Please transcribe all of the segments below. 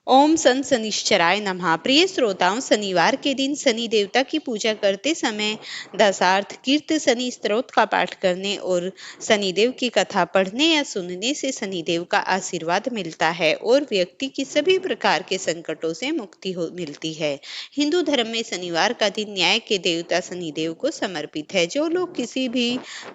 ओम सन शनिश्चराय नमः। प्रिय श्रोताओं, शनिवार के दिन शनि देवता की पूजा करते समय दशार्थ कीर्त शनि स्तोत्र का पाठ करने और शनिदेव की कथा पढ़ने या सुनने से शनिदेव का आशीर्वाद मिलता है और व्यक्ति की सभी प्रकार के संकटों से मुक्ति मिलती है। हिंदू धर्म में शनिवार का दिन न्याय के देवता शनिदेव को समर्पित है। जो लोग किसी भी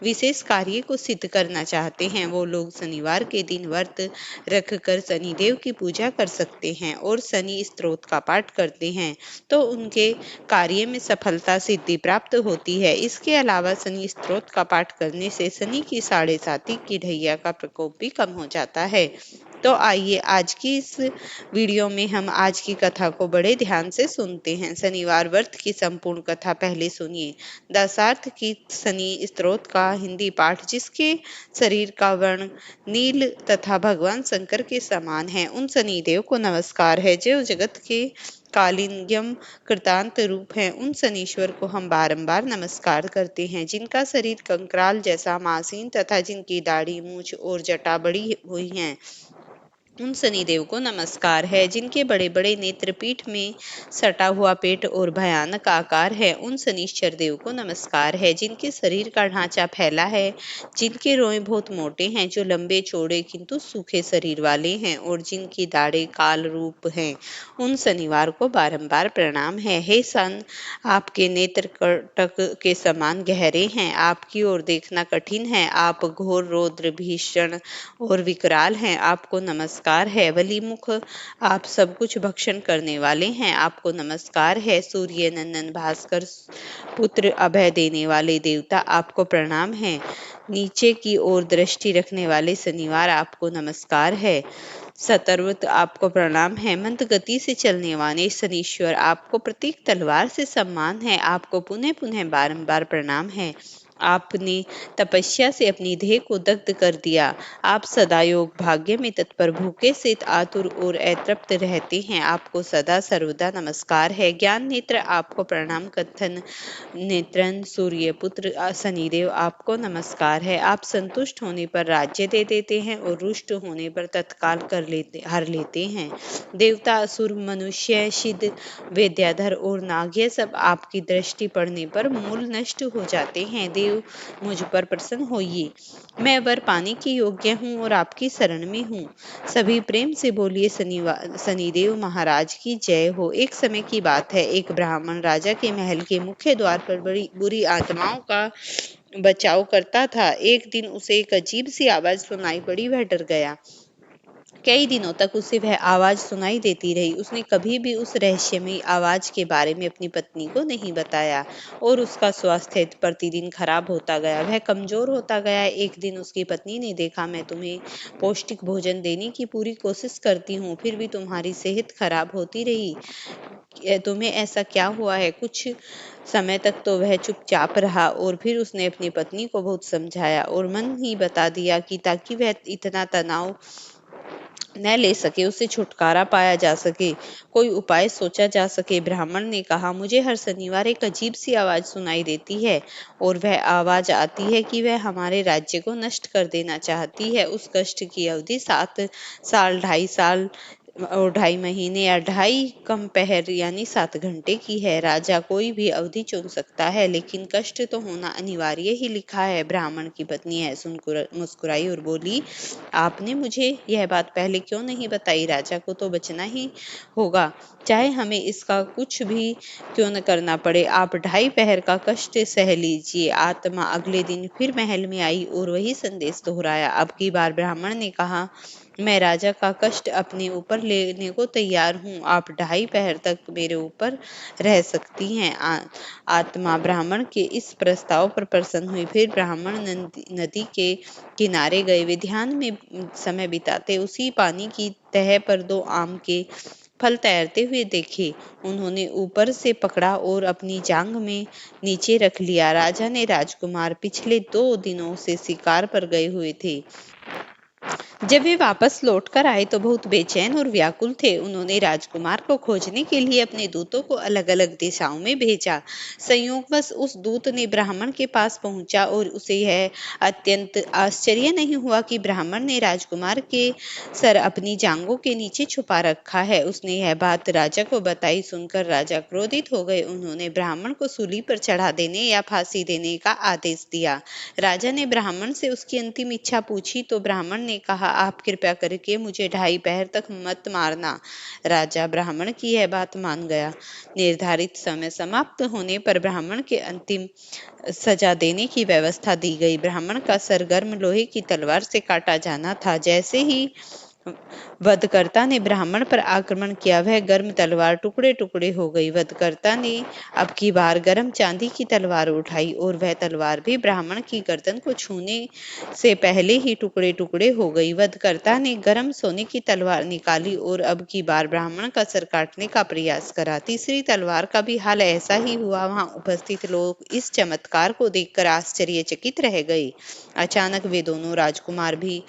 विशेष कार्य को सिद्ध करना चाहते हैं, वो लोग शनिवार के दिन व्रत रखकर शनिदेव की पूजा कर सकते हैं और शनि स्तोत्र का पाठ करते हैं तो उनके कार्य में सफलता सिद्धि प्राप्त होती है। इसके अलावा शनि स्तोत्र का पाठ करने से शनि की 7.5 की ढैया का प्रकोप भी कम हो जाता है। तो आइए आज की इस वीडियो में हम आज की कथा को बड़े ध्यान से सुनते हैं। शनिवार व्रत की संपूर्ण कथा पहले सुनिए। दशार्थ की शनि स्तोत्र का हिंदी पाठ, जिसके शरीर का वर्ण नील तथा भगवान शंकर के समान है, उन शनिदेव को नमस्कार है जो जगत के कालिंगम कृतांत रूप हैं। उन शनीश्वर को हम बारंबार नमस्कार करते हैं जिनका शरीर कंकराल जैसा मासीन तथा जिनकी दाढ़ी मूछ और जटा बड़ी हुई है। उन शनिदेव को नमस्कार है जिनके बड़े बड़े नेत्र, पीठ में सटा हुआ पेट और भयानक आकार है। उन शनिश्चर देव को नमस्कार है जिनके शरीर का ढांचा फैला है, जिनके रोए बहुत मोटे हैं, जो लंबे चौड़े किंतु सूखे शरीर वाले हैं और जिनकी दाढ़ें काल रूप हैं। उन शनिवार को बारंबार प्रणाम है। हे सन, आपके नेत्र कटक के समान गहरे हैं, आपकी ओर देखना कठिन है, आप घोर रौद्र भीषण और विकराल हैं। आपको नमस्कार है। बलि मुख, आप सब कुछ भक्षण करने वाले हैं, आपको नमस्कार है। सूर्य नंदन भास्कर पुत्र अभय देने वाले देवता, आपको प्रणाम है। नीचे की ओर दृष्टि रखने वाले शनिवार, आपको नमस्कार है। सतर्वत, आपको प्रणाम है। मंद गति से चलने वाले शनीश्वर, आपको प्रतीक तलवार से सम्मान है, आपको पुनः पुनः बारंबार प्रणाम है। आपने तपस्या से अपनी देह को दग्ध कर दिया। आप सदा योग भाग्य में तत्पर, भूखे से आतुर और अतृप्त रहते हैं, आपको सदा सर्वदा नमस्कार है। ज्ञान नेत्र, आपको प्रणाम। कथन नेत्रन सूर्य पुत्र शनिदेव, आपको नमस्कार है। आप संतुष्ट होने पर राज्य दे देते हैं और रुष्ट होने पर तत्काल हर लेते हैं। देवता, असुर, मनुष्य, सिद्ध, विद्याधर और नाग, ये सब आपकी दृष्टि पड़ने पर मूल नष्ट हो जाते हैं। देव, मुझ पर प्रसन्न होइए, मैं वर पाने के योग्य हूँ और आपकी शरण में हूँ। सभी प्रेम से बोलिए शनिदेव महाराज की जय हो। एक समय की बात है, एक ब्राह्मण राजा के महल के मुख्य द्वार पर बड़ी बुरी आत्माओं का बचाव करता था। एक दिन उसे एक अजीब सी आवाज सुनाई पड़ी, वह डर गया। कई दिनों तक उसे वह आवाज सुनाई देती रही। उसने कभी भी उस रहस्यमयी आवाज के बारे में अपनी पत्नी को नहीं बताया और उसका स्वास्थ्य प्रतिदिन खराब होता गया। वह कमजोर होता गया। एक दिन उसकी पत्नी ने देखा, मैं तुम्हें पौष्टिक भोजन देने की पूरी कोशिश करती हूँ, फिर भी तुम्हारी सेहत खराब होती रही। तुम्हें ऐसा क्या हुआ है? कुछ समय तक तो वह चुपचाप रहा और फिर उसने अपनी पत्नी को बहुत समझाया और मन ही बता दिया कि ताकि वह इतना तनाव न ले सके, उससे छुटकारा पाया जा सके, कोई उपाय सोचा जा सके। ब्राह्मण ने कहा, मुझे हर शनिवार एक अजीब सी आवाज सुनाई देती है और वह आवाज आती है कि वह हमारे राज्य को नष्ट कर देना चाहती है। उस कष्ट की अवधि 7 साल, 2.5 साल और 2.5 महीने या 2.5 कम पहर यानी 7 घंटे की है। राजा कोई भी अवधि चुन सकता है, लेकिन कष्ट तो होना अनिवार्य ही लिखा है। ब्राह्मण की पत्नी है सुनकर मुस्कुराई और बोली, आपने मुझे यह बात पहले क्यों नहीं बताई? राजा को तो बचना ही होगा, चाहे हमें इसका कुछ भी क्यों न करना पड़े। आप 2.5 पहर का कष्ट सह लीजिए। आत्मा अगले दिन फिर महल में आई और वही संदेश दोहराया। अब की बार ब्राह्मण ने कहा, मैं राजा का कष्ट अपने ऊपर लेने को तैयार हूँ, आप 2.5 पहर तक मेरे ऊपर रह सकती हैं। आत्मा ब्राह्मण के इस प्रस्ताव पर प्रसन्न हुई। फिर ब्राह्मण नदी के किनारे गए। वे ध्यान में समय बिताते उसी पानी की तह पर 2 आम के फल तैरते हुए देखे। उन्होंने ऊपर से पकड़ा और अपनी जांघ में नीचे रख लिया। राजा ने राजकुमार पिछले 2 दिनों से शिकार पर गए हुए थे। जब वे वापस लौटकर आए तो बहुत बेचैन और व्याकुल थे। उन्होंने राजकुमार को खोजने के लिए अपने दूतों को अलग-अलग दिशाओं में भेजा। संयोगवश उस दूत ने ब्राह्मण के पास पहुंचा और उसे यह अत्यंत आश्चर्य नहीं हुआ कि ब्राह्मण ने राजकुमार के सर अपनी जांघों के नीचे छुपा रखा है। उसने यह बात राजा को बताई। सुनकर राजा क्रोधित हो गए। उन्होंने ब्राह्मण को सूली पर चढ़ा देने या फांसी देने का आदेश दिया। राजा ने ब्राह्मण से उसकी अंतिम इच्छा पूछी तो ब्राह्मण ने कहा, आप कृपया करके मुझे 2.5 पहर तक मत मारना। राजा ब्राह्मण की यह बात मान गया। निर्धारित समय समाप्त होने पर ब्राह्मण के अंतिम सजा देने की व्यवस्था दी गई। ब्राह्मण का सर गर्म लोहे की तलवार से काटा जाना था। जैसे ही वधकर्ता ने ब्राह्मण पर आक्रमण किया, वह गर्म तलवार टुकड़े टुकड़े हो गई। वधकर्ता ने अब की बार गर्म चांदी की तलवार उठाई और वह तलवार भी ब्राह्मण की गर्दन को छूने से पहले ही टुकड़े टुकड़े हो गई। वधकर्ता ने गर्म सोने की तलवार निकाली और अब की बार ब्राह्मण का सर काटने का प्रयास करा। तीसरी तलवार का भी हाल ऐसा ही हुआ। वहां उपस्थित लोग इस चमत्कार को देखकर आश्चर्यचकित रह गए। अचानक वे दोनों राजकुमार भी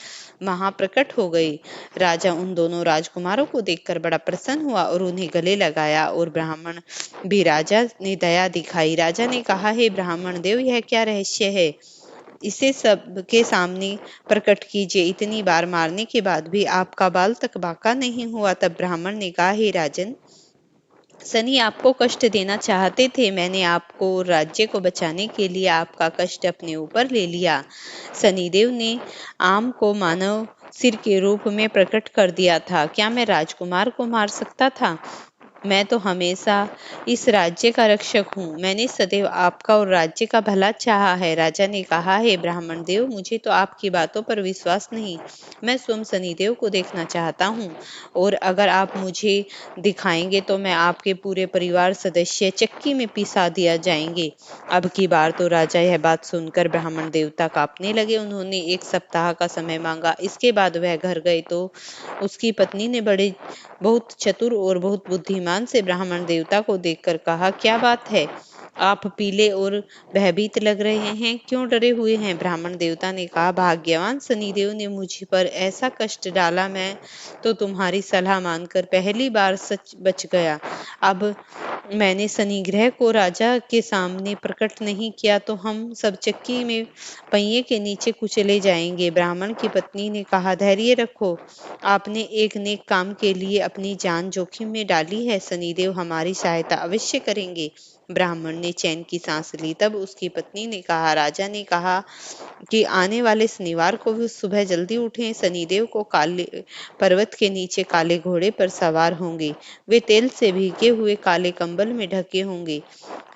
वहां प्रकट हो गए। राजा उन दोनों राजकुमारों को देखकर बड़ा प्रसन्न हुआ और उन्हें गले लगाया और ब्राह्मण भी राजा ने दया दिखाई। राजा ने कहा, हे ब्राह्मण देव, यह क्या रहस्य है? इसे सबके सामने प्रकट कीजिए। इतनी बार मारने के बाद भी आपका बाल तक बांका नहीं हुआ। तब ब्राह्मण ने कहा, हे राजन, सनी आपको कष्ट देना चाहते थे। मैंने आपको और राज्य को बचाने के लिए आपका कष्ट अपने ऊपर ले लिया। शनिदेव ने आम को मानव सिर के रूप में प्रकट कर दिया था। क्या मैं राजकुमार को मार सकता था? मैं तो हमेशा इस राज्य का रक्षक हूँ। मैंने सदैव आपका और राज्य का भला चाहा है। राजा ने कहा, हे ब्राह्मण देव, मुझे तो आपकी बातों पर विश्वास नहीं। मैं स्वयं शनिदेव को देखना चाहता हूँ और अगर आप मुझे दिखाएंगे तो मैं आपके पूरे परिवार सदस्य चक्की में पिसा दिया जाएंगे। अब की बार तो राजा यह बात सुनकर ब्राह्मण देवता कांपने लगे। उन्होंने 1 सप्ताह का समय मांगा। इसके बाद वह घर गए तो उसकी पत्नी ने बहुत चतुर और बहुत बुद्धिमान से ब्राह्मण देवता को देखकर कहा, क्या बात है? आप पीले और भयभीत लग रहे हैं। क्यों डरे हुए हैं? ब्राह्मण देवता ने कहा, भाग्यवान शनिदेव ने मुझ पर ऐसा कष्ट डाला। मैं तो तुम्हारी सलाह मानकर पहली बार सच बच गया। अब मैंने शनि ग्रह को राजा के सामने प्रकट नहीं किया तो हम सब चक्की में पहिए के नीचे कुचले जाएंगे। ब्राह्मण की पत्नी ने कहा, धैर्य रखो। आपने एक नेक काम के लिए अपनी जान जोखिम में डाली है। शनिदेव हमारी सहायता अवश्य करेंगे। ब्राह्मण ने चैन की सांस ली। तब उसकी पत्नी ने कहा, राजा ने कहा कि आने वाले शनिवार को भी सुबह जल्दी उठें। शनिदेव को काले पर्वत के नीचे काले घोड़े पर सवार होंगे। वे तेल से भीगे हुए काले कंबल में ढके होंगे।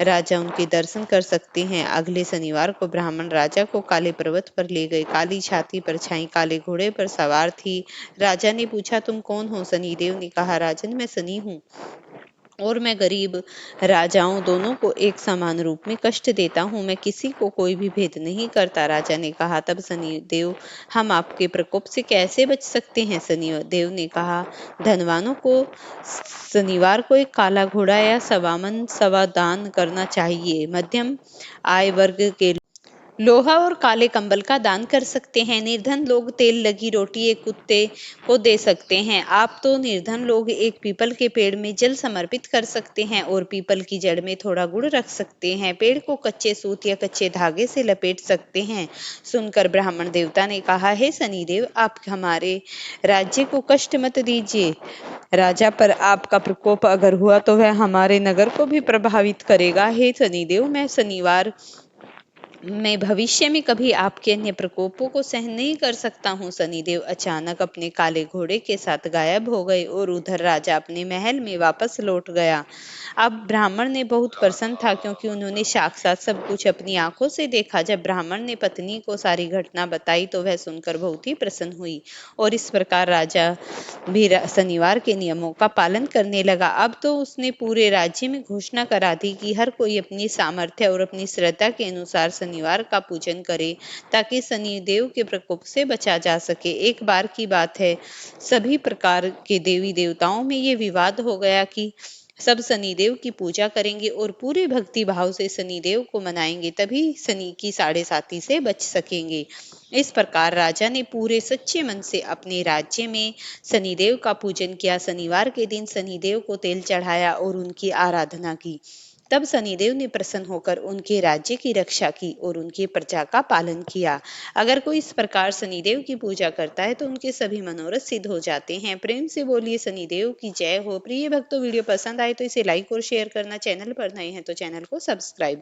राजा उनके दर्शन कर सकते हैं। अगले शनिवार को ब्राह्मण राजा को काले पर्वत पर ले गए। काली छाती पर छाई काले घोड़े पर सवार थी। राजा ने पूछा, तुम कौन हो? शनिदेव ने कहा, राजन, मैं शनि हूँ और मैं गरीब राजाओं दोनों को एक समान रूप में कष्ट देता हूँ। मैं किसी को कोई भी भेद नहीं करता। राजा ने कहा, तब शनिदेव, हम आपके प्रकोप से कैसे बच सकते हैं? शनिदेव ने कहा, धनवानों को शनिवार को एक काला घोड़ा या सवा मन सवा दान करना चाहिए। मध्यम आय वर्ग के लोहा और काले कंबल का दान कर सकते हैं। निर्धन लोग तेल लगी रोटी एक कुत्ते को दे सकते हैं। आप तो निर्धन लोग एक पीपल के पेड़ में जल समर्पित कर सकते हैं और पीपल की जड़ में थोड़ा गुड़ रख सकते हैं। पेड़ को कच्चे सूत या कच्चे धागे से लपेट सकते हैं। सुनकर ब्राह्मण देवता ने कहा, हे शनिदेव, आप हमारे राज्य को कष्ट मत दीजिए। राजा पर आपका प्रकोप अगर हुआ तो वह हमारे नगर को भी प्रभावित करेगा। हे शनिदेव, मैं भविष्य में कभी आपके अन्य प्रकोपों को सहन नहीं कर सकता हूँ। शनिदेव अचानक अपने काले घोड़े के साथ गायब हो गए और उधर राजा अपने महल में वापस लौट गया। अब ब्राह्मण ने बहुत प्रसन्न था क्योंकि उन्होंने साक्षात सब कुछ अपनी आंखों से देखा। जब ब्राह्मण ने पत्नी को सारी घटना बताई तो वह सुनकर बहुत ही प्रसन्न हुई और इस प्रकार राजा भी शनिवार के नियमों का पालन करने लगा। अब तो उसने पूरे राज्य में घोषणा करा दी कि हर कोई अपनी सामर्थ्य और अपनी श्रद्धा के अनुसार शनिवार का पूजन करे ताकि शनिदेव के प्रकोप से बचा जा सके। एक बार की बात है, सभी प्रकार के देवी देवताओं में ये विवाद हो गया कि सब शनिदेव की पूजा करेंगे और पूरे भक्ति भाव से शनिदेव को मनाएंगे, तभी शनि की साढ़े साती से बच सकेंगे। इस प्रकार राजा ने पूरे सच्चे मन से अपने राज्य में शनिदेव का पूजन किया। शनिवार के दिन शनिदेव को तेल चढ़ाया और उनकी आराधना की। तब शनिदेव ने प्रसन्न होकर उनके राज्य की रक्षा की और उनकी प्रजा का पालन किया। अगर कोई इस प्रकार शनिदेव की पूजा करता है तो उनके सभी मनोरथ सिद्ध हो जाते हैं। प्रेम से बोलिए शनिदेव की जय हो। प्रिय भक्तों, वीडियो पसंद आए तो इसे लाइक और शेयर करना, चैनल पर नए हैं तो चैनल को सब्सक्राइब